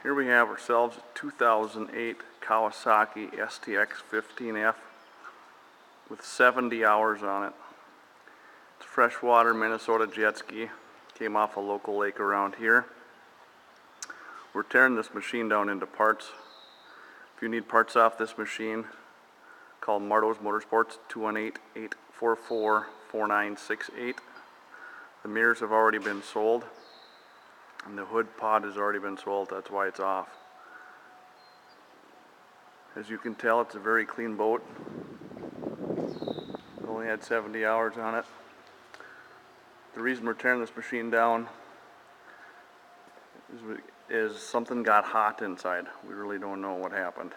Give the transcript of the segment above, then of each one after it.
Here we have ourselves a 2008 Kawasaki STX 15F with 70 hours on it. It's a freshwater Minnesota jet ski. Came off a local lake around here. We're tearing this machine down into parts. If you need parts off this machine, call Marto's Motorsports 218-844-4968. The mirrors have already been sold, and the hood pod has already been sold. That's why it's off. As you can tell, it's a very clean boat. It only had 70 hours on it. The reason we're tearing this machine down is something got hot inside. We really don't know what happened.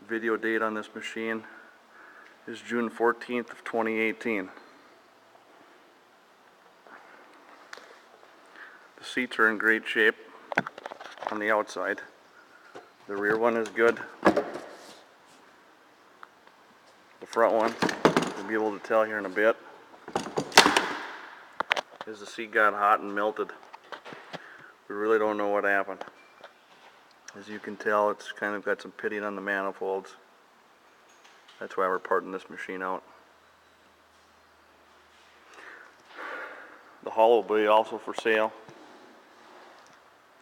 Video date on this machine is June 14th of 2018. The seats are in great shape on the outside. The rear one is good. The front one, you'll be able to tell here in a bit, is the seat got hot and melted. We really don't know what happened. As you can tell, it's kind of got some pitting on the manifolds. That's why we're parting this machine out. The hull will be also for sale.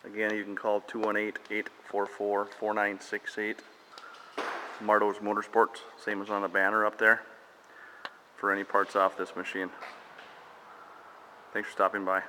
Again, you can call 218-844-4968. Marto's Motorsports, same as on the banner up there, for any parts off this machine. Thanks for stopping by.